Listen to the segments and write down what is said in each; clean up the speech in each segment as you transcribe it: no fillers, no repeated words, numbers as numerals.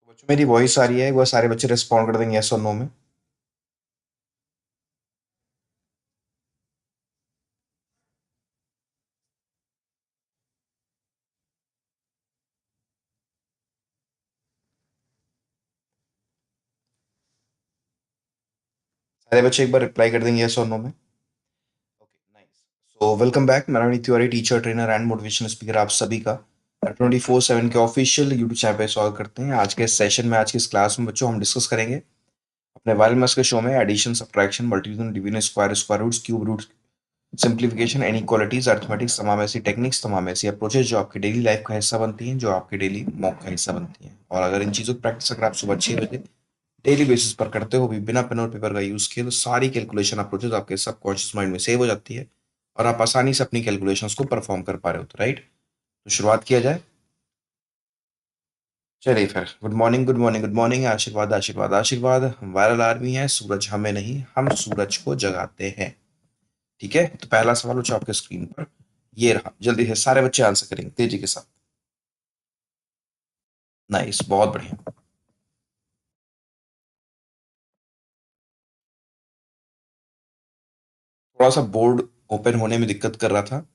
बच्चों मेरी वॉइस आ रही है, वो सारे बच्चे रिस्पॉन्ड कर देंगे यस और नो में। सारे बच्चे एक बार रिप्लाई कर देंगे यस और नो में। Okay, nice. So welcome back. मैं Ranveer Tiwari, teacher trainer and motivational speaker, आप सभी का 24/7 के ऑफिशियल यूट्यूब चैनल पे स्वागत करते हैं। आज के सेशन में, आज की इस क्लास में बच्चों हम डिस्कस करेंगे अपने वायरल मैथ्स के शो में addition, subtraction, multiplication, division, square, square roots, cube roots, simplification, inequalities, arithmetics, तमाम ऐसी टेक्निक्स, तमाम ऐसी अप्रोचेज जो आपकी डेली लाइफ का हिस्सा बनती हैं, जो आपके डेली मॉक का हिस्सा बनती हैं। और अगर इन चीज़ों की प्रैक्टिस अगर आप सुबह 6 बजे डेली बेसिस पर करते हो भी बिना पेन और पेपर का यूज किए, तो सारी कैलकुलेशन अप्रोचेस आपके सबकॉन्शियस माइंड में सेव हो जाती है और आप आसानी से अपनी कैलकुलेशंस को परफॉर्म कर पा रहे हो। तो राइट, तो शुरुआत किया जाए। चलिए फिर, good morning, good morning, good morning. आशीर्वाद, आशीर्वाद, आशीर्वाद। हम वायरल आर्मी हैं, सूरज हमें नहीं, हम सूरज को जगाते हैं। ठीक है, तो पहला सवाल बच्चों आपके स्क्रीन पर ये रहा। जल्दी से सारे बच्चे आंसर करेंगे तेजी के साथ। नाइस, बहुत बढ़िया। थोड़ा सा बोर्ड ओपन होने में दिक्कत कर रहा था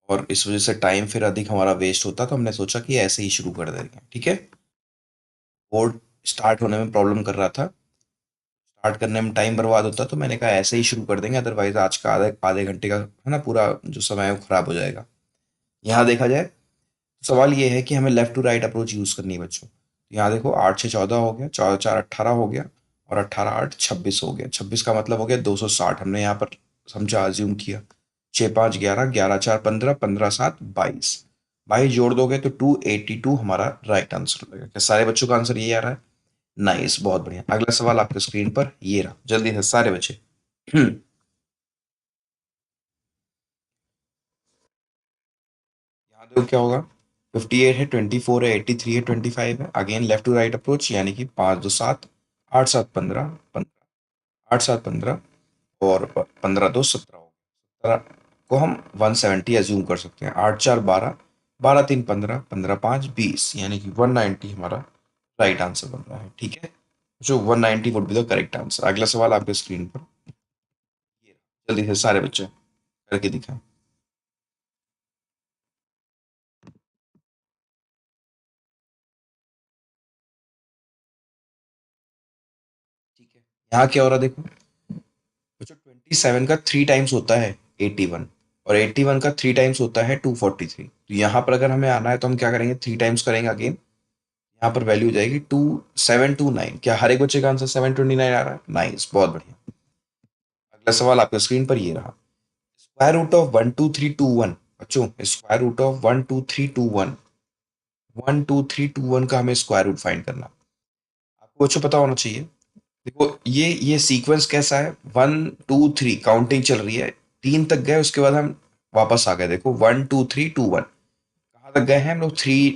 और इस वजह से टाइम फिर अधिक हमारा वेस्ट होता, तो हमने सोचा कि ऐसे ही शुरू कर देंगे। ठीक है, बोर्ड स्टार्ट होने में प्रॉब्लम कर रहा था, स्टार्ट करने में टाइम बर्बाद होता, तो मैंने कहा ऐसे ही शुरू कर देंगे, अदरवाइज आज का आधे आधे घंटे का है ना पूरा जो समय है वो खराब हो जाएगा। यहाँ देखा जाए तो सवाल ये है कि हमें left to right approach use करनी है बच्चों। तो यहाँ देखो, 8 6 14 हो गया, 4 4 18 हो गया और 18 8 26 हो गया। 26 का मतलब हो गया 260, हमने यहाँ पर समझा, अज्यूम किया। 6 5 11, 11 4 15, 15 7 22, 22 जोड़ दोगे तो 282 हमारा राइट आंसर हो जाएगा। क्या सारे बच्चों का आंसर ये आ रहा है? नाइस, बहुत बढ़िया। अगला सवाल आपके स्क्रीन पर ये रहा, जल्दी से सारे बच्चे। यहाँ देखो क्या होगा। 58 है, 24 है, 83 है, 25 है। Again left to right approach, यानी कि 5 2 7, 8 7 15, 8 7 15 और 15 2 17 हो गया। 17 को हम 170 एज्यूम कर सकते हैं। 8 4 12, 12 3 15, 15 5 20, यानी कि 190 हमारा राइट आंसर बन रहा है। ठीक है, जो 190 would be the correct answer. अगला सवाल आपके स्क्रीन पर ये रहा। जल्दी से सारे बच्चे करके दिखाएं। ठीक है, यहाँ क्या हो रहा है देखो। बच्चों 27 का 3 टाइम्स होता है 81, और 81 का 3 टाइम्स होता है 243। तो यहाँ पर अगर हमें आना है तो हम क्या करेंगे, 3 टाइम्स करेंगे अगेन। यहाँ पर वैल्यू जाएगी 2729। क्या हर एक बच्चे का आंसर 729 आ रहा है? नाइस, बहुत बढ़िया। अगला सवाल आपके स्क्रीन पर ये रहा। Square root of 1 2 3 2 1। बच्चों, स्क्वायर रूट ऑफ 1 2 3 2 1, 1 2 3 2 1 का हमें स्क्वायर रूट फाइंड करना। आपको बच्चों पता होना चाहिए। देखो, ये सीक्वेंस कैसा है, 1 2 3 काउंटिंग चल रही है, 3 तक गए, उसके बाद हम वापस आ गए। देखो 1 2 3 2 1, कहाँ तक गए हैं हम लोग? 3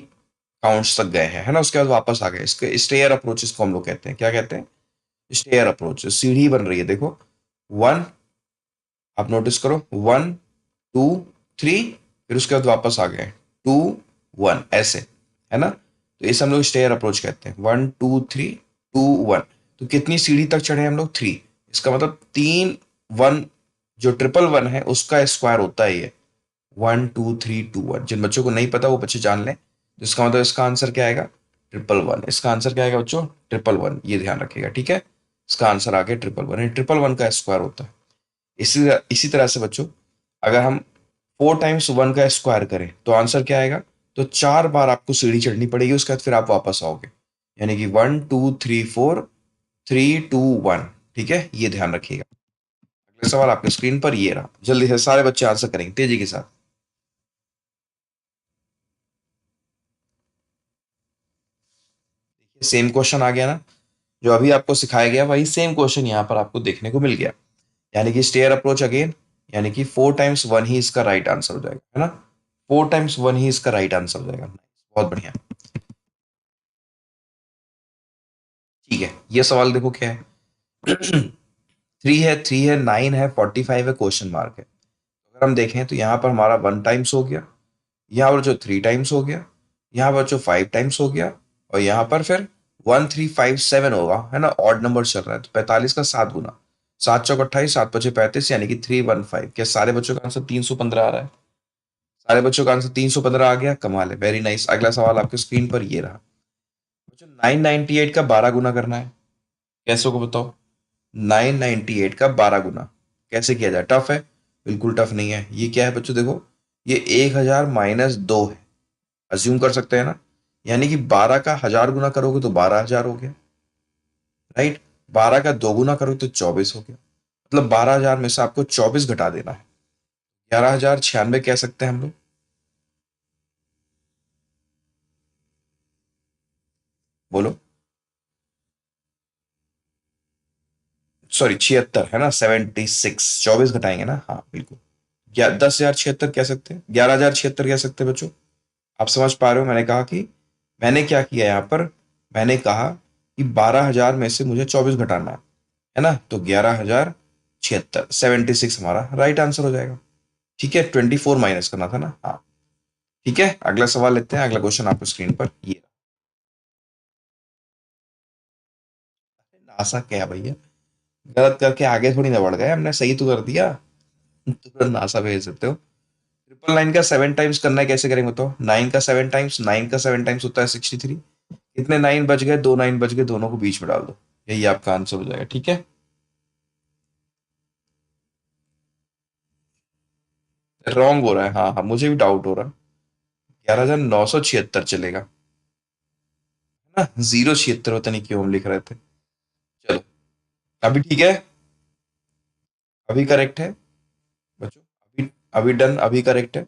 काउंट्स तक गए हैं, है ना। उसके बाद वापस आ गए। इसके स्टेयर अप्रोच को हम लोग कहते हैं, क्या कहते हैं? Stair approach. सीढ़ी बन रही है देखो। 1, आप नोटिस करो, 1 2 3, फिर उसके बाद वापस आ गए, 2 1, ऐसे, है ना। तो इसे हम लोग स्टेयर अप्रोच कहते हैं। 1 2 3 2 1, तो कितनी सीढ़ी तक चढ़े हम लोग? 3। इसका मतलब 3 1, जो ट्रिपल वन है उसका स्क्वायर होता है ये 1 2 3 2 1। जिन बच्चों को नहीं पता वो बच्चे जान लें। तो इसका मतलब इसका आंसर क्या आएगा? Triple one. इसका आंसर क्या आएगा बच्चों? Triple one. ये ध्यान रखिएगा, ठीक है। इसका आंसर आ गया ट्रिपल वन। ट्रिपल वन का स्क्वायर होता है। इसी इसी तरह से बच्चों, अगर हम 4 टाइम्स 1 का स्क्वायर करें तो आंसर क्या आएगा? तो 4 बार आपको सीढ़ी चढ़नी पड़ेगी, उसके बाद फिर आप वापस आओगे, यानी कि 1 2 3 4 3 2 1। ठीक है, ये ध्यान रखिएगा। अगला सवाल आपके स्क्रीन पर ये रहा। जल्दी से सारे बच्चे आंसर करेंगे तेजी के साथ। सेम क्वेश्चन आ गया ना, जो अभी आपको सिखाया गया वही सेम क्वेश्चन यहाँ पर आपको देखने को मिल गया। यानी कि स्टेयर अप्रोच अगेन, यानी कि 4 टाइम्स 1 ही इसका राइट आंसर हो जाएगा, है ना। 4 टाइम्स 1 ही इसका राइट आंसर हो जाएगा। बहुत बढ़िया। ठीक है, ये सवाल देखो क्या है। 3 है, 9 है, 45 है, क्वेश्चन मार्क है। अगर हम देखें तो यहाँ पर हमारा 1 टाइम्स हो गया, यहाँ पर जो 3 टाइम्स हो गया, यहाँ पर जो 5 टाइम्स हो गया, और यहाँ पर फिर 1357 होगा, है ना, ऑड नंबर चल रहा है, तो 45 का 7 गुना, 7 चौक 28, 7 5 35, यानी कि 315। क्या सारे बच्चों का आंसर 315 आ रहा है? सारे बच्चों का आंसर 315 आ गया, कमाल है, वेरी नाइस। अगला सवाल आपके स्क्रीन पर ये रहा। बच्चों 998 का 12 गुना करना है, कैसे को बताओ? 998 का 12 गुना कैसे किया जाए? टफ है? बिल्कुल टफ नहीं है। ये क्या है बच्चों, देखो, ये 1000 - 2 है, अज्यूम कर सकते हैं ना, यानी कि 12 का 1000 गुना करोगे तो 12,000 हो गया, राइट? 12 का 2 गुना करोगे तो 24 हो गया, मतलब 12,000 में से आपको 24 घटा देना है। 11,096 कह सकते हैं हम लोग। बोलो। सॉरी, 76 है ना, 76, 24 घटाएंगे ना, हाँ बिल्कुल। 10,076 कह सकते हैं, 11,076 कह सकते हैं बच्चों। आप समझ पा रहे हो? मैंने कहा कि मैंने क्या किया यहाँ पर, मैंने कहा कि 12,000 में से मुझे 24 घटाना है ना, तो 11,076, 76 हमारा राइट आंसर हो जाएगा। ठीक है, 24 माइनस करना था ना, हाँ। ठीक है, अगला सवाल लेते हैं। अगला क्वेश्चन आपको स्क्रीन पर ये नासा क्या भैया, गलत करके आगे थोड़ी ना बढ़ गए, हमने सही तो कर दिया। तुरंत नासा भेज देते हो। 999 का 7 टाइम्स करना है, कैसे करेंगे तो? 9 का 7 टाइम्स, 9 का 7 टाइम्स होता है 63। कितने 9 बच गए? 2 9 बच गए, दोनों को बीच में डाल दो, यही आपका आंसर हो जाएगा। ठीक है, रॉन्ग हो रहा है, हाँ हाँ, मुझे भी डाउट हो रहा है। 11,976 चलेगा, है ना, 076, पता नहीं क्यों हम लिख रहे थे। चलो, अभी ठीक है, अभी करेक्ट है बच्चों, अभी अभी डन, अभी करेक्ट है,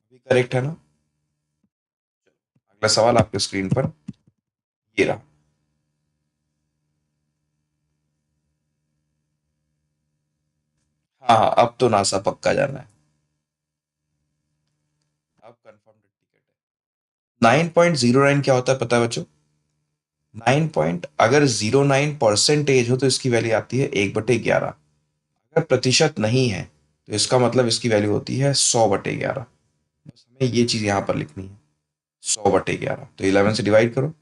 अभी करेक्ट है ना? अगला सवाल आपके स्क्रीन पर ये रहा। हाँ हाँ, अब तो नासा पक्का जाना है, अब कंफर्म टिकट है। 9.09 क्या होता है पता है बच्चों? 9 पॉइंट, अगर 09% हो तो इसकी वैल्यू आती है 1/11। अगर प्रतिशत नहीं है तो इसका मतलब इसकी वैल्यू होती है 100/11। बस हमें ये चीज यहाँ पर लिखनी है, 100/11। तो 11 से डिवाइड करो,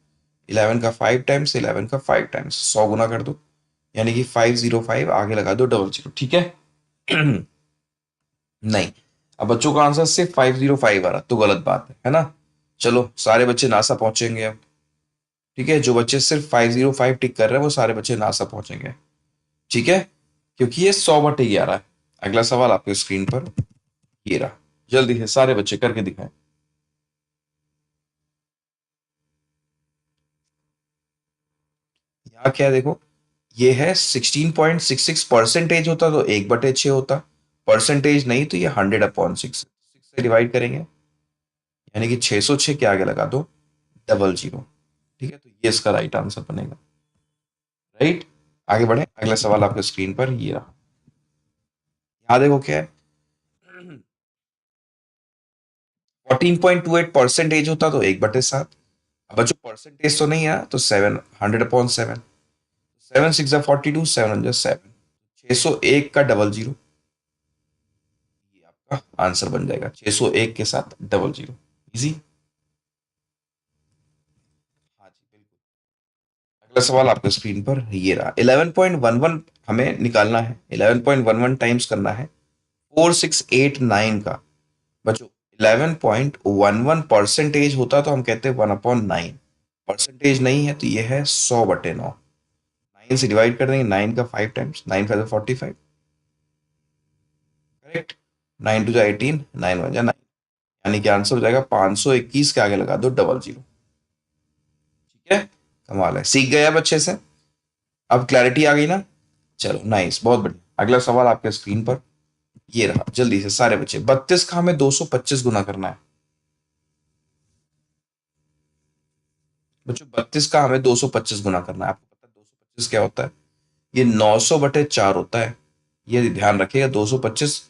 11 का 5 टाइम्स, 11 का 5 टाइम्स, 100 गुना कर दो, यानी कि 505, आगे लगा दो डबल जीरो। ठीक है। नहीं, अब बच्चों का आंसर सिर्फ 505 आ रहा, तो गलत बात है ना? चलो, सारे बच्चे नासा पहुंचेंगे अब। ठीक है, जो बच्चे सिर्फ 505 टिक कर रहे हैं वो सारे बच्चे नासा पहुंचेंगे। ठीक है, क्योंकि ये 100/11 है। अगला सवाल आपके स्क्रीन पर ये रहा, जल्दी से सारे बच्चे करके दिखाएं। यहाँ क्या है देखो, ये है 16.66 परसेंटेज होता तो 1/6 होता, परसेंटेज नहीं तो ये 100/6, 6 से डिवाइड करेंगे, यानी कि 606 के आगे लगा दो डबल जीरो। ठीक है, तो ये इसका राइट आंसर बनेगा, राइट। आगे बढ़े, अगला सवाल आपके स्क्रीन पर ये रहा। यहाँ देखो क्या है, 14.28 परसेंटेज होता तो 1/7। अब बच्चों परसेंटेज तो नहीं है तो 7, 100/7, 7 6 42, 7 601 का डबल जीरो, ये आपका आंसर बन जाएगा, 601 के साथ डबल जीरो। इजी। हाँ जी बिल्कुल। अगला सवाल आपके स्क्रीन पर ये रहा। 11.11 हमें निकालना है, 11.11 टाइम्स करना है 4689 का। बच्चों 11.11 परसेंटेज होता तो हम कहते हैं 1/9, परसेंटेज नहीं है तो ये है 100/9। 9 से डिवाइड कर देंगे, 9 का 5 टाइम्स, 9 5 45, करेक्ट। 9 2 18, 9 1 9, यानी कि आंसर हो जाएगा 521, के आगे लगा दो डबल जीरो। ठीक है, कमाल है, सीख गए अब अच्छे से, अब क्लैरिटी आ गई ना? चलो नाइस, बहुत बढ़िया। अगला सवाल आपके स्क्रीन पर ये रहा, जल्दी से सारे बच्चे। 32 का हमें 225 गुना करना है बच्चों, 32 का हमें 225 गुना करना है। आपको पता है 225 क्या होता है? ये 900/4 होता है। ये ध्यान रखिएगा, 225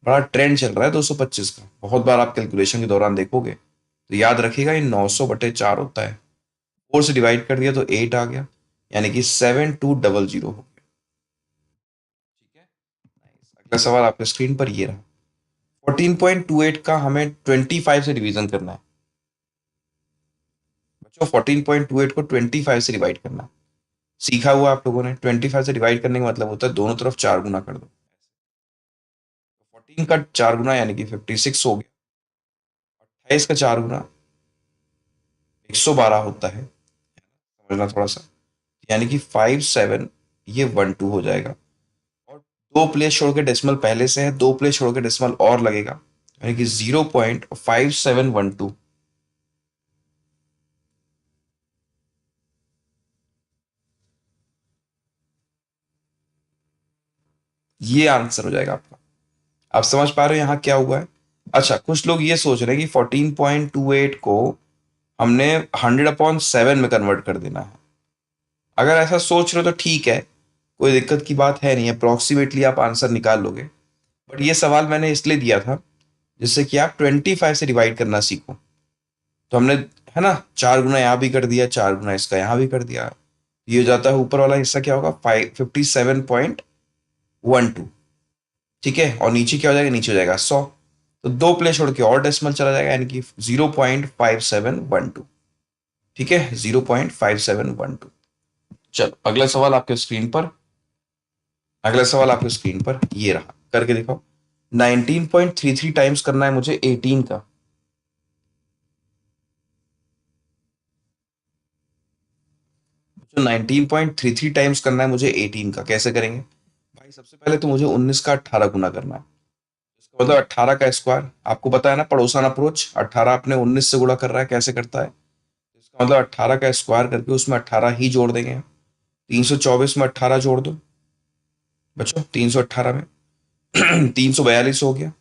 बड़ा ट्रेंड चल रहा है 225 का, बहुत बार आप कैलकुलेशन के दौरान देखोगे, तो याद रखिएगा ये 900/4 होता है। 4 से डिवाइड कर दिया तो 8 आ गया, यानी कि 7200 हो गया। ठीक है, नाइस। अगला सवाल आपके स्क्रीन पर ये रहा। 14.28 का हमें 25 से डिवीजन करना है, बच्चों 14.28 को 25 से डिवाइड करना है। सीखा हुआ आप लोगों ने, 25 से डिवाइड करने का मतलब होता है दोनों तरफ 4 गुना कर दो। 14 का 4 गुना यानी कि 56 हो गया। 28 का 4 गुना 112 होता है, समझना थोड़ा सा। यानी कि 57, ये 12 हो जाएगा। और दो प्लेस छोड़ के डेसिमल पहले से है, दो प्लेस छोड़ के डेसिमल और लगेगा, यानी कि 0.5712। ये आंसर हो जाएगा आपका। आप समझ पा रहे हो यहाँ क्या हुआ है? अच्छा, कुछ लोग ये सोच रहे हैं कि 14.28 को हमने 100/7 में कन्वर्ट कर देना है। अगर ऐसा सोच रहे हो तो ठीक है, कोई दिक्कत की बात है नहीं, अप्रोक्सीमेटली आप आंसर निकाल लोगे। बट ये सवाल मैंने इसलिए दिया था जिससे कि आप 25 से डिवाइड करना सीखो। तो हमने, है ना, 4 गुना यहाँ भी कर दिया, 4 गुना इसका यहाँ भी कर दिया। ये हो जाता है, ऊपर वाला हिस्सा क्या होगा, 57.12। ठीक है, और नीचे क्या हो जाएगा, नीचे हो जाएगा 100। तो दो प्लेस छोड़ के और डेसिमल चला जाएगा, यानी कि 0.5712। ठीक है, 0.5712। चलो अगला सवाल आपके स्क्रीन पर, अगला सवाल आपके स्क्रीन पर ये रहा, करके दिखाओ। 19.33 टाइम्स करना है मुझे 18 का। जो 19.33 टाइम्स करना है मुझे 18 का, कैसे करेंगे भाई? सबसे पहले तो मुझे 19 का 18 गुना करना है। इसका मतलब 18 का स्क्वायर, आपको पता है ना पड़ोसन अप्रोच, 18 अपने 19 से गुणा कर रहा है, कैसे करता है? इसका मतलब 18 का स्क्वायर करके उसमें 18 ही जोड़ देंगे। 324 में 18 जोड़ दो बच्चों, 318 में 342 हो गया।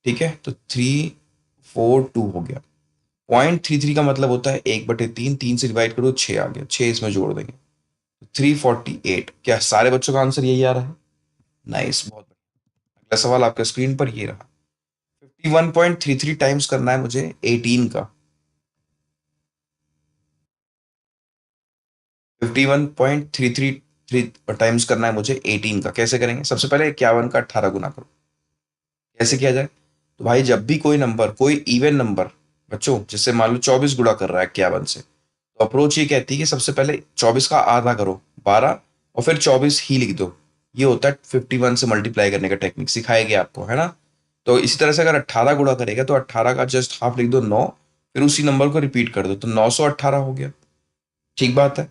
ठीक है, तो 342 हो गया। 0.33 का मतलब होता है 1/3, 3 से डिवाइड करो 6 आ गया, 6 इसमें जोड़ देंगे, 348। क्या सारे बच्चों का आंसर यही आ रहा है? नाइस, बहुत बढ़िया। अगला सवाल आपके स्क्रीन पर ये रहा। 51.33 टाइम्स करना है मुझे 18 का। 51.33 टाइम्स करना है मुझे 18 का, कैसे करेंगे? सबसे पहले 51 का 18 गुना करो। कैसे किया जाए? तो भाई जब भी कोई नंबर, कोई इवन नंबर बच्चों, जैसे मान लो 24 गुणा कर रहा है 51 से, तो अप्रोच ये कहती है कि सबसे पहले 24 का आधा करो 12, और फिर 24 ही लिख दो। ये होता है 51 से मल्टीप्लाई करने का टेक्निक, सिखाया गया आपको, है ना? तो इसी तरह से अगर 18 गुणा करेगा तो 18 का जस्ट हाफ लिख दो 9, फिर उसी नंबर को रिपीट कर दो, तो 918 हो गया। ठीक बात है।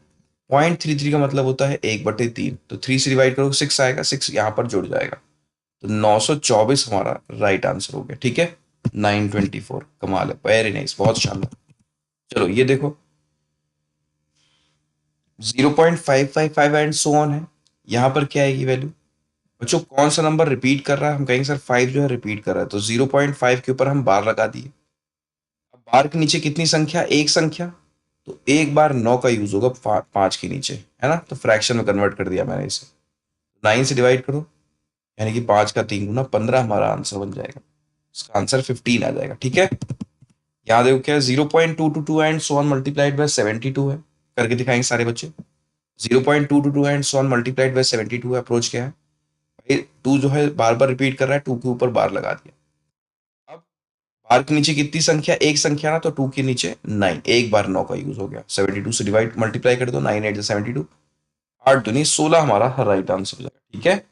0.33 का मतलब होता है 1/3, तो 3 से डिवाइड करो 6 आएगा, 6 यहाँ पर जुड़ जाएगा, तो 924 हमारा राइट आंसर हो गया। ठीक है, 924। कमाल है, वेरी नाइस, बहुत शानदार। चलो ये देखो, 0.555 एंड सो ऑन है। यहाँ पर क्या आएगी वैल्यू? बच्चों कौन सा नंबर रिपीट कर रहा है? हम कहेंगे सर 5 जो है रिपीट कर रहा है, तो 0.5 के ऊपर हम बार लगा दिए। अब बार के नीचे कितनी संख्या? एक संख्या, तो एक बार 9 का यूज होगा 5 के नीचे, है ना? तो फ्रैक्शन में कन्वर्ट कर दिया मैंने इसे। 9 से डिवाइड करो, यानी कि 5 का 3 गुना 15 हमारा आंसर बन जाएगा। इसका आंसर 15 आ जाएगा। ठीक है, यहाँ देखो क्या है, 0.222 and so on multiplied by 72 है। करके दिखाएंगे सारे बच्चे। 0.222 and so on multiplied by 72 है। अप्रोच क्या है भाई? टू जो है बार बार रिपीट कर रहा है, टू के ऊपर बार लगा दिया। अब बार के नीचे कितनी संख्या? एक संख्या ना, तो टू के नीचे 9, एक बार 9 का यूज हो गया। 72 से डिवाइड मल्टीप्लाई कर दो, 9 8 72, 8 दूनी 16 हमारा राइट आंसर हो जाएगा। ठीक है,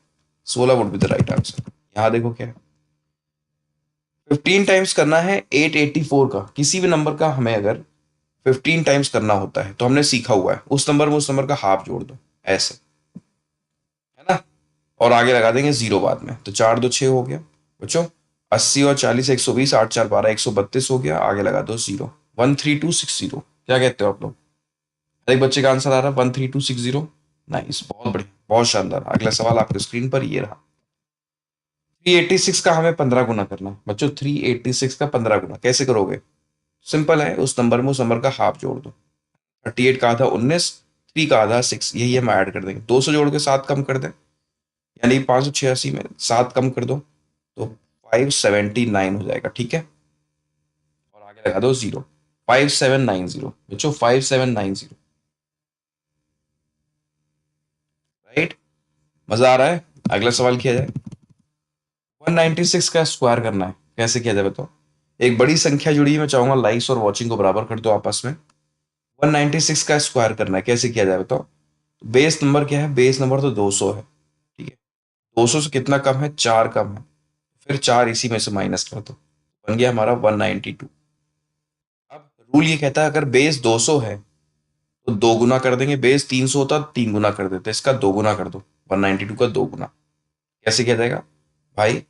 16 would be the right answer. यहाँ देखो क्या है, 15 टाइम्स करना है 884 का। किसी भी नंबर का हमें अगर 15 टाइम्स करना होता है तो हमने सीखा हुआ है उस नंबर में उस नंबर का हाफ जोड़ दो, ऐसे, है ना? और आगे लगा देंगे जीरो बाद में, तो 4 2 6 हो गया बच्चों। 80 और 40 120, 8 4 12 132 हो गया। आगे लगा दो जीरो। 13260, क्या कहते हो आप लोग? हर एक बच्चे का आंसर आ रहा है 13260। नाइस, बहुत बढ़िया, बहुत शानदार। अगला सवाल आपके स्क्रीन पर ये रहा। 386 का हमें 15 गुना करना है बच्चों। 386 का 15 गुना कैसे करोगे? सिंपल है, उस नंबर में उस नंबर का हाफ जोड़ दो। 38 का आधा 19, 3 का आधा 6, यही हम ऐड कर देंगे। 200 जोड़ के 7 कम कर दें, यानी 586 में 7 कम कर दो, तो 579 हो जाएगा। ठीक है, और आगे लगा दो जीरो। 5790 बच्चों, 5790। राइट, मजा आ रहा है? अगला सवाल किया जाए। 196 का स्क्वायर करना है, कैसे किया जाए बताओ? एक बड़ी संख्या जुड़ी है, मैं चाहूंगा लाइक्स और वॉचिंग को बराबर कर दो आपस में। 196 का स्क्वायर करना है, कैसे किया जाए बताओ? बेस नंबर क्या है? बेस नंबर तो 200 है, ठीक है। 200 से कितना कम है? 4 कम है, फिर 4 इसी में से माइनस कर दो, बन गया हमारा 192। अब रूल ये कहता है अगर बेस 200 है तो दो गुना कर देंगे, बेस 300 होता तो तीन गुना कर देते, इसका दो गुना कर दो, 192 का दो गुना। कैसे किया जाएगा भाई?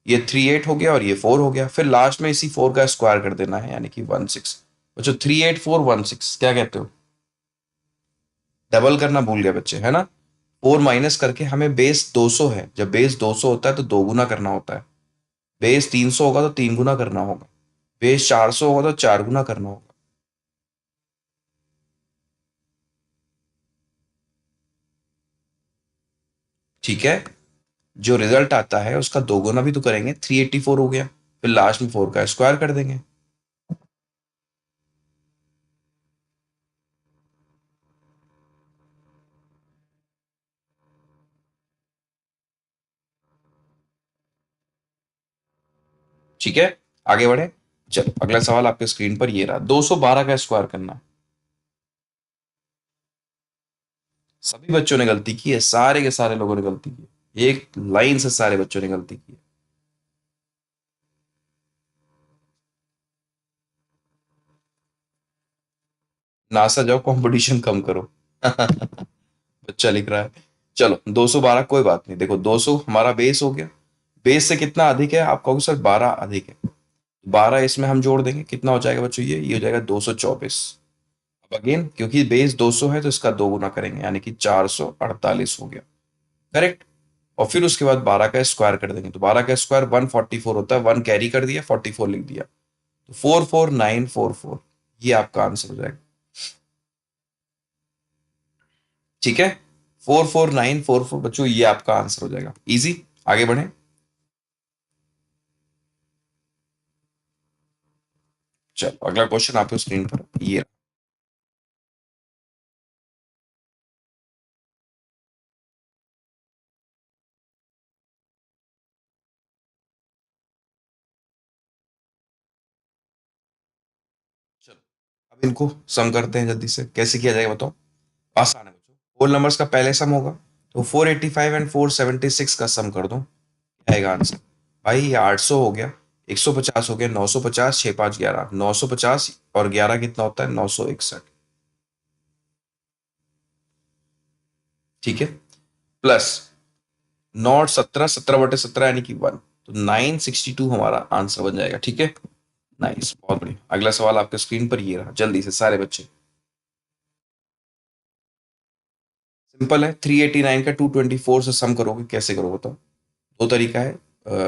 ये 38 हो गया और ये 4 हो गया, फिर लास्ट में इसी 4 का स्क्वायर कर देना है, यानी कि 16। बच्चों 38416 क्या कहते हो? डबल करना भूल गए बच्चे, है ना? 4 माइनस करके हमें बेस 200 है, जब बेस 200 होता है तो दो गुना करना होता है। बेस 300 होगा तो तीन गुना करना होगा, बेस 400 होगा तो चार गुना करना होगा। ठीक है, जो रिजल्ट आता है उसका दो गुना भी तो करेंगे, 384 हो गया, फिर लास्ट में 4 का स्क्वायर कर देंगे। ठीक है, आगे बढ़े। चलो अगला सवाल आपके स्क्रीन पर ये रहा, 212 का स्क्वायर करना है। सभी बच्चों ने गलती की है, सारे के सारे लोगों ने गलती की है, एक लाइन से सारे बच्चों ने गलती की है। नासा जाओ, कंपटीशन कम करो। बच्चा लिख रहा है। चलो 212 कोई बात नहीं, देखो 200 हमारा बेस हो गया, बेस से कितना अधिक है? आप कहोगे सर 12 अधिक है, 12 इसमें हम जोड़ देंगे, कितना हो जाएगा बच्चों? ये हो जाएगा 224। अब अगेन क्योंकि बेस 200 है तो इसका दो गुना करेंगे, यानी कि 448 हो गया, करेक्ट। और फिर उसके बाद 12 का स्क्वायर कर देंगे, तो 12 का स्क्वायर 144 होता है, वन कैरी कर दिया, 44 लिख दिया, तो 44944, ये आपका आंसर हो जाएगा। ठीक है, 44944 बच्चों, ये आपका आंसर हो जाएगा, इजी। आगे बढ़े। चलो अगला क्वेश्चन आपके स्क्रीन पर ये। चलो अब इनको सम करते हैं जल्दी से, कैसे किया जाएगा बताओ? आसान है बच्चों, होल नंबर्स का पहले सम होगा, तो 485 एंड 476 का सम कर दो, क्या आएगा आंसर? भाई ये 800 हो गया, 150 हो गया, 950, 6 5 11, 950 और 11 कितना होता है? 961। ठीक है, प्लस नॉट 17, 17/17 यानी कि 1, तो 962 हमारा आंसर बन जाएगा। ठीक है, नाइस, बहुत बढ़िया। अगला सवाल आपके स्क्रीन पर ये रहा, जल्दी से सारे बच्चे। सिंपल है, 389 का 224 से सम करोगे, कैसे करोगे बताओ? दो तरीका है,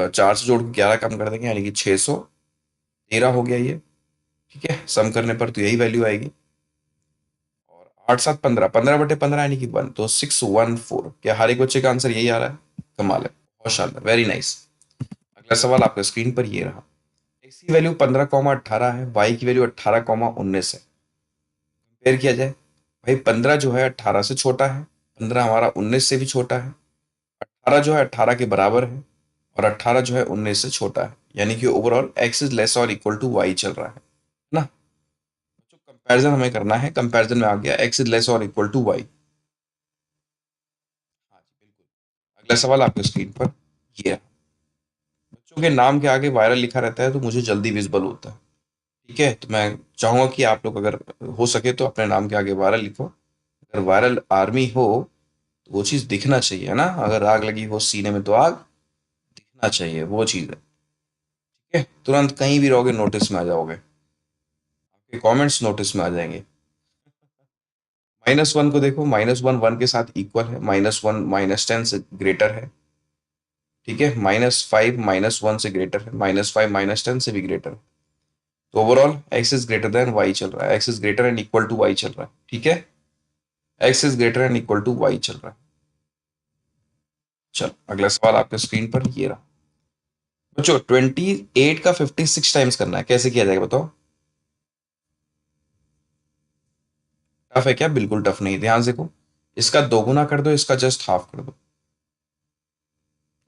4 से जोड़ के 11 कम कर देंगे, यानी कि 613 हो गया ये। ठीक है, सम करने पर तो यही वैल्यू आएगी। और 8 7 15, 15/15 यानी कि 1, तो 614। क्या हर एक बच्चे का आंसर यही आ रहा है? कमाल है, बहुत शानदार, वेरी नाइस। अगला सवाल आपके स्क्रीन पर ये रहा, एक्स की वैल्यू 15,18 है, वाई की वैल्यू 18,19 है, कंपेयर किया जाए। भाई 15 जो है 18 से छोटा है, 15 हमारा 19 से भी छोटा है, 18 जो है 18 के बराबर है, और 18 जो है 19 से छोटा है, यानी कि ओवरऑल एक्स इज लेस और इक्वल टू वाई चल रहा है ना? जो कंपैरिजन हमें करना है, कंपैरिजन में आ गया एक्स इज लेस और इक्वल टू वाई। हाँ जी बिल्कुल। अगला सवाल आपके स्क्रीन पर ये है, बच्चों के नाम के आगे वायरल लिखा रहता है तो मुझे जल्दी विजिबल होता है। ठीक है, तो मैं चाहूंगा कि आप लोग अगर हो सके तो अपने नाम के आगे वायरल लिखो। अगर वायरल आर्मी हो तो वो चीज़ दिखना चाहिए, है ना? अगर आग लगी हो सीने में तो आग दिखना चाहिए, वो चीज़ है। ठीक है, तुरंत कहीं भी रहोगे नोटिस में आ जाओगे, आपके कमेंट्स नोटिस में आ जाएंगे। -1 को देखो, -1 1 के साथ इक्वल है, -1 -10 से ग्रेटर है। ठीक है, -5 -1 से ग्रेटर है, -5 -10 से भी ग्रेटर है। तो overall X is greater than Y चल रहा है, X is greater and equal to Y चल रहा है। ठीक है, X is greater and equal to Y चल रहा है। चलो अगला सवाल आपके स्क्रीन पर ये रहा, बच्चों 28 का 56 टाइम्स करना है, कैसे किया जाएगा बताओ? टफ है क्या? बिल्कुल टफ नहीं, ध्यान से देखो, इसका दोगुना कर दो, इसका जस्ट हाफ कर दो,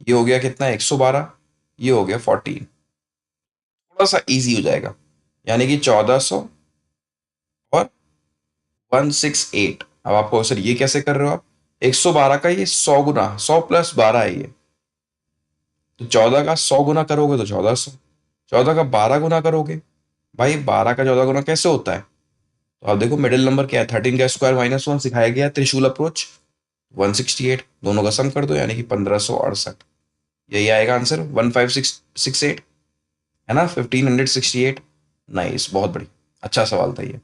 ये हो गया कितना? 112, ये हो गया 14, थोड़ा सा इजी हो जाएगा, यानी कि 1400 और 168। अब आपको सर ये कैसे कर रहे हो आप? 112 का ये 100 गुना, 100 प्लस 12 है ये, तो 14 का 100 गुना करोगे तो 1400, 14 का 12 गुना करोगे, भाई 12 का 14 गुना कैसे होता है? तो आप देखो मिडिल नंबर क्या है, 13 का स्क्वायर माइनस 1 सिखाया गया है, त्रिशूल अप्रोच, 168, दोनों का सम कर दो यानी कि 1568। यही आएगा आंसर, 15668, है ना, 1568। नाइस, बहुत बढ़िया, अच्छा सवाल था ये।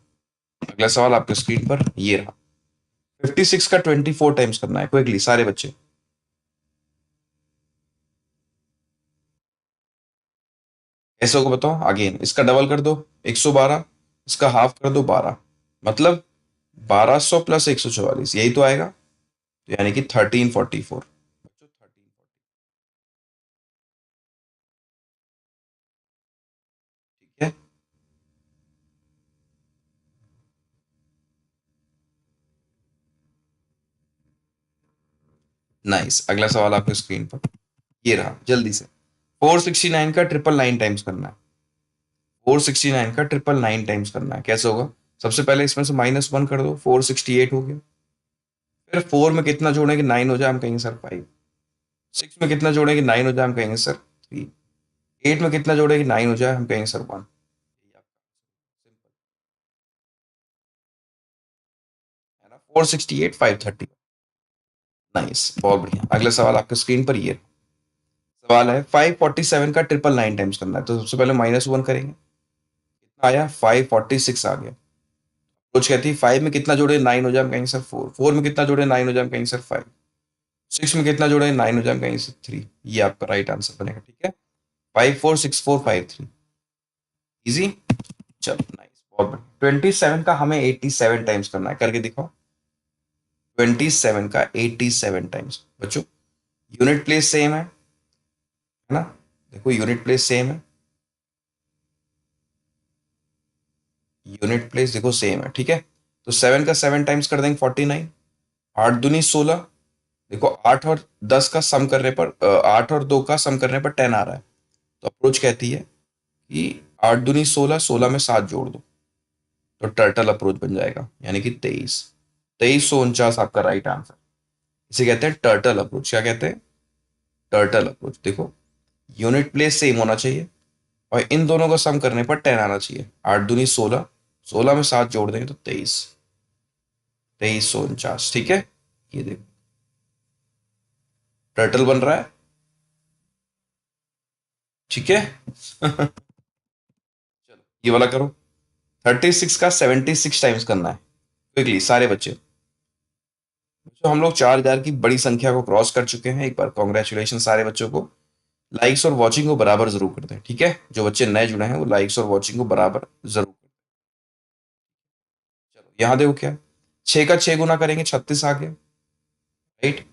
अगला सवाल आपके स्क्रीन पर ये रहा। 56 का 24 टाइम्स करना है क्विकली सारे बच्चे। ऐसे होगा बताओ, अगेन इसका डबल कर दो 112, इसका हाफ कर दो 12, मतलब 1200 प्लस 144, यही तो आएगा, तो यानी कि 1344। ठीक है, नाइस। अगला सवाल आपके स्क्रीन पर ये रहा, जल्दी से। 469 का 999 टाइम्स करना है, 469 का 999 टाइम्स करना है, कैसे होगा? सबसे पहले इसमें से -1 कर दो, 468 हो गया। फिर 4 में कितना जोड़ेंगे 9 हो जाए, हम कहेंगे सर 5। 6 में कितना जोड़ेंगे 9 हो जाए, हम कहेंगे सर 3। 8 में कितना जोड़ेंगे 9 हो जाए, हम कहेंगे सर 1। 468 530। नाइस, बहुत बढ़िया। अगला सवाल आपके स्क्रीन पर ये सवाल है, 547 का 999 टाइम्स करना है, तो सबसे पहले -1 करेंगे, कितना आया 546 आ गया। कुछ कहती है 5 में कितना जोड़े 9 हो जाए, हम कहेंगे सर 4। 4 में कितना जोड़े 9 हो जाए, हम कहेंगे सर 5। 6 में कितना जोड़े 9 हो जाए, हम कहेंगे सर 3। ये आपका राइट आंसर बनेगा, ठीक है, 546453। इजी, चलो नाइस, बहुत बढ़िया। 27 का हमें 87 टाइम्स करना है, करके दिखाओ। 27 का 87 टाइम्स बच्चों, यूनिट प्लेस सेम है ना, देखो यूनिट प्लेस सेम है, यूनिट प्लेस देखो सेम है, ठीक है। तो 7 का 7 टाइम्स कर देंगे 49, 8 दूनी 16, देखो 8 और 10 का सम करने पर 8 और 2 का सम करने पर 10 आ रहा है, तो अप्रोच कहती है कि 8 दूनी 16, 16 में 7 जोड़ दो, तो टर्टल अप्रोच बन जाएगा, यानी कि 23, 2349 आपका राइट आंसर। इसे कहते हैं टर्टल अप्रोच। क्या कहते हैं? Turtle approach. देखो यूनिट प्लेस सेम होना चाहिए और इन दोनों का सम करने पर 10 आना चाहिए, 8 दूनी 16, 16 में 7 जोड़ देंगे तो 23, 2349, ठीक है। ये देखो टर्टल बन रहा है, ठीक है। चलो ये वाला करो, 36 का 76 टाइम्स करना है क्विकली सारे बच्चे। तो हम लोग 4000 की बड़ी संख्या को क्रॉस कर चुके हैं, एक बार कॉन्ग्रेचुलेशन सारे बच्चों को। लाइक्स और वॉचिंग को बराबर जरूर कर दें, ठीक है, जो बच्चे नए जुड़े हैं वो लाइक्स और वॉचिंग को बराबर जरूर करें। चलो यहाँ देखो क्या, 6 का 6 गुना करेंगे 36 आ गया, राइट।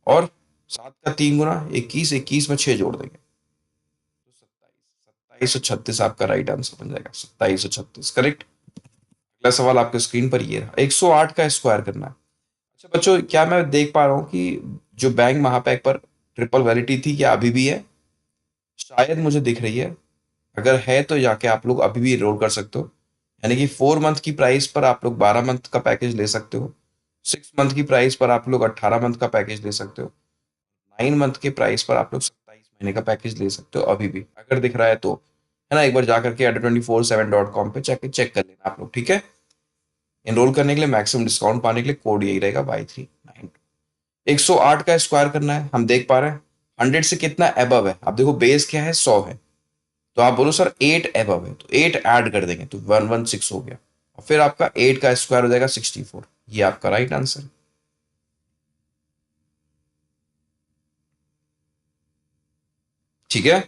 और 7 का 3 गुना 21, 21 में 6 जोड़ देंगे तो 27, 2736 आपका राइट आंसर बन जाएगा, 2736 करेक्ट। अगला सवाल आपके स्क्रीन पर ये रहा, 108 का स्क्वायर करना है। अच्छा बच्चों, क्या मैं देख पा रहा हूँ कि जो बैंक महापैक पर ट्रिपल वैलिडिटी थी क्या अभी भी है? शायद मुझे दिख रही है, अगर है तो जाके आप लोग अभी भी एनरोल कर सकते हो, यानी कि 4 मंथ की प्राइस पर आप लोग 12 मंथ का पैकेज ले सकते हो, 6 मंथ की प्राइस पर आप लोग 18 मंथ का पैकेज ले सकते हो, 9 मंथ के प्राइस पर आप लोग 27 महीने का पैकेज ले सकते हो अभी भी, अगर दिख रहा है तो, है ना। एक बार जाकर के adda247.com पे चेक कर लेना आप लोग, ठीक है। एनरोल करने के लिए मैक्सिमम डिस्काउंट पाने के लिए कोड यही रहेगा Y392। 108 का स्क्वायर करना है, हम देख पा रहे हैं 100 से कितना एबव है, आप देखो बेस क्या है 100 है, तो आप बोलो सर 8 एबव है, तो 8 ऐड कर देंगे तो 116 हो गया, और फिर आपका 8 का स्क्वायर हो जाएगा 64। ये आपका राइट आंसर, ठीक है।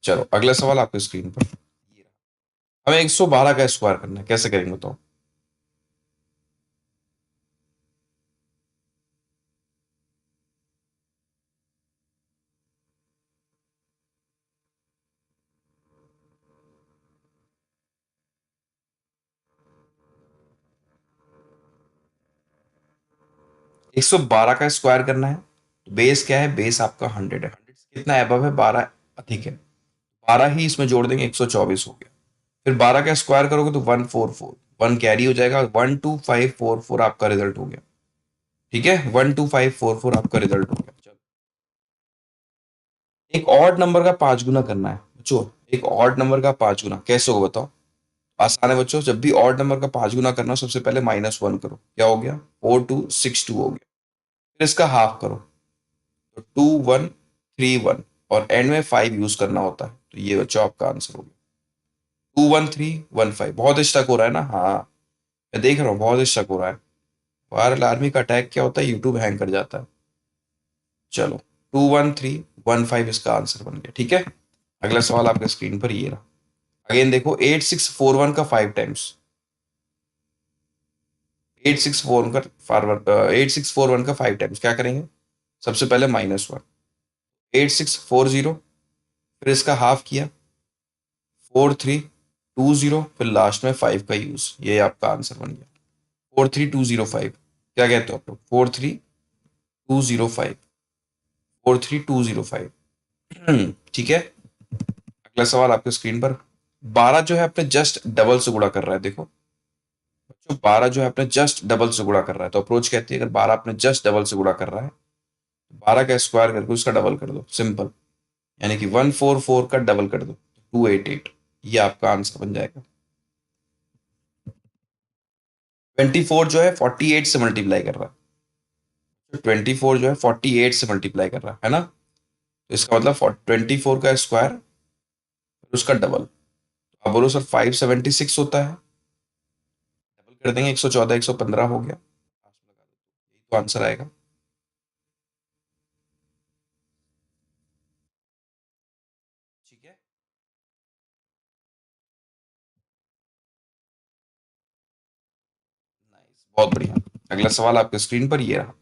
चलो अगला सवाल आपके स्क्रीन पर, हमें 112 का स्क्वायर करना है, कैसे करेंगे तो? 112 का स्क्वायर करना है, तो बेस क्या है, बेस आपका 100 है, 100 से कितना एबव है 12 अधिक है, 12 ही इसमें जोड़ देंगे 124 हो गया। फिर 12 का स्क्वायर करोगे तो 144, 1 कैरी हो जाएगा, 12544 आपका रिजल्ट हो गया। ठीक है, 12544 आपका रिजल्ट हो गया। चलो, एक ऑड नंबर का 5 गुना करना है बच्चों। एक ऑड नंबर का 5 गुना कैसे होगा बताओ? आसान है बच्चों, जब भी ऑड नंबर का 5 गुना करना हो सबसे पहले -1 करो, क्या हो गया? 4262 हो गया। फिर इसका हाफ करो, तो 2131, और एंड में 5 यूज करना होता है, तो ये बच्चों आपका आंसर हो गया 21315। बहुत स्टक हो रहा है ना? हाँ, मैं देख रहा हूँ बहुत स्टक हो रहा है। वायरल आर्मी का अटैक क्या होता है? यूट्यूब हैंग कर जाता है। चलो, 21315 इसका आंसर बन गया। ठीक है, अगला सवाल आपके स्क्रीन पर ये रहा। अगेन देखो, 8641 का 5 टाइम्स, 8641 का 5 टाइम्स क्या करेंगे? सबसे पहले -1, 8640, फिर इसका हाफ किया 4320, फिर लास्ट में 5 का यूज, ये आपका आंसर बन गया 43205। क्या कहते हो आप लोग? 43205, 43205। ठीक है, अगला सवाल आपके स्क्रीन पर। 12 जो है अपने जस्ट डबल से गुणा कर रहा है, देखो। जो 12 जो है अपने जस्ट डबल से गुणा कर रहा है, तो अप्रोच कहती है अगर 12 अपने जस्ट डबल से गुणा कर रहा है, 12 का स्क्वायर करके उसका डबल कर दो, सिंपल। यानी कि 144 का डबल कर दो, 288, ये आपका आंसर बन जाएगा। 24 जो है 48 से मल्टीप्लाई कर रहा है, 24 जो है 48 से मल्टीप्लाई कर रहा है ना? तो इसका मतलब 24 का स्क्वायर उसका डबल। अब बोलो सर 576 होता है, डबल कर देंगे, 114 115 हो गया, यही तो आंसर आएगा। ठीक है, नाइस, बहुत बढ़िया। अगला सवाल आपके स्क्रीन पर ये रहा।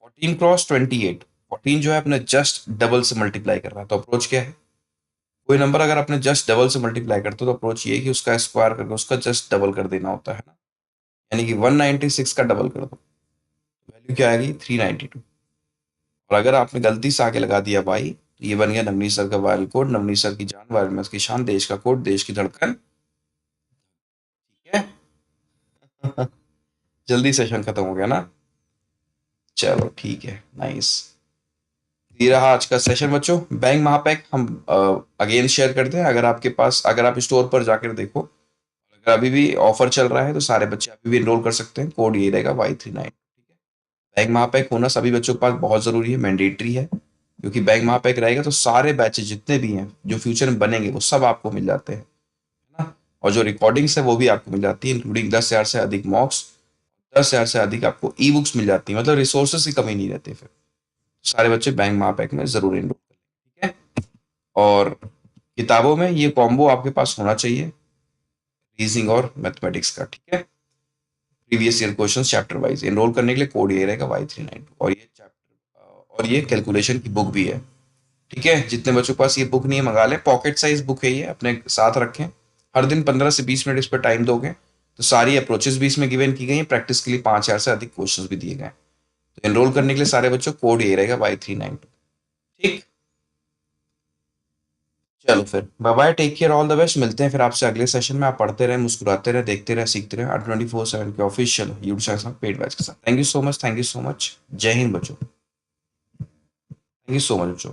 14 क्रॉस 28, 14 जो है अपने जस्ट डबल से मल्टीप्लाई कर रहा है, तो अप्रोच क्या है? कोई नंबर अगर आपने जस्ट डबल से मल्टीप्लाई करते हो तो अप्रोच ये है कि उसका स्क्वायर करके उसका जस्ट डबल कर देना होता है ना? यानी कि 196 का डबल कर दो, वैल्यू क्या आएगी? 392। और अगर आपने गलती से आगे लगा दिया भाई, तो ये बन गया नवनीत सर का वायरल कोड, नवनीत सर की जान, वायरल में की शान, देश का कोड, देश की धड़कन। ठीक है। जल्दी सेशन खत्म हो गया ना? चलो ठीक है, नाइस। ये रहा आज का सेशन बच्चों। बैंक महापैक हम अगेन शेयर करते हैं, अगर आपके पास, अगर आप स्टोर पर जाकर देखो, अगर अभी भी ऑफर चल रहा है तो सारे बच्चे अभी भी एनरोल कर सकते हैं, कोड ये रहेगा Y39। ठीक है, बैंक महापैक होना सभी बच्चों के पास बहुत जरूरी है, मैंडेटरी है, क्योंकि बैंक महापैक रहेगा तो सारे बैचेज जितने भी हैं जो फ्यूचर में बनेंगे वो सब आपको मिल जाते हैं, है ना? और जो रिकॉर्डिंग्स है वो भी आपको मिल जाती है, इंक्लूडिंग 10,000 से अधिक मॉक्स, 10,000 से अधिक आपको ई बुक्स मिल जाती है, मतलब रिसोर्सेज की कमी नहीं रहती। फिर सारे बच्चे बैंक महापैक में जरूर एनरोल करें। ठीक है, और किताबों में ये कॉम्बो आपके पास होना चाहिए, रीजनिंग और मैथमेटिक्स का। ठीक है, previous year question chapter wise enrol करने के लिए कोड ये रहेगा Y39, और ये चैप्टर और ये कैलकुलेशन की बुक भी है। ठीक है, जितने बच्चों के पास ये बुक नहीं है मंगा लें, पॉकेट साइज बुक है ये, अपने साथ रखें। हर दिन 15 से 20 मिनट इस पर टाइम दोगे तो सारी अप्रोचेस भी इसमें गिवन की गई हैं, प्रैक्टिस के लिए 5,000 से अधिक क्वेश्चन भी दिए गए हैं। तो एनरोल करने के लिए सारे बच्चों कोड ये रहेगा Y392। ठीक, चलो फिर bye bye, take care, all the best. मिलते हैं फिर आपसे अगले सेशन में। आप पढ़ते रहे, मुस्कुराते रहे, देखते रहे, सीखते रहे, 24/7 के ऑफिशियल यूट्यूब चैनल के साथ, पेड बैच के साथ। Thank you so much, thank you so much. जय हिंद बच्चों, थैंक यू सो मच बच्चों।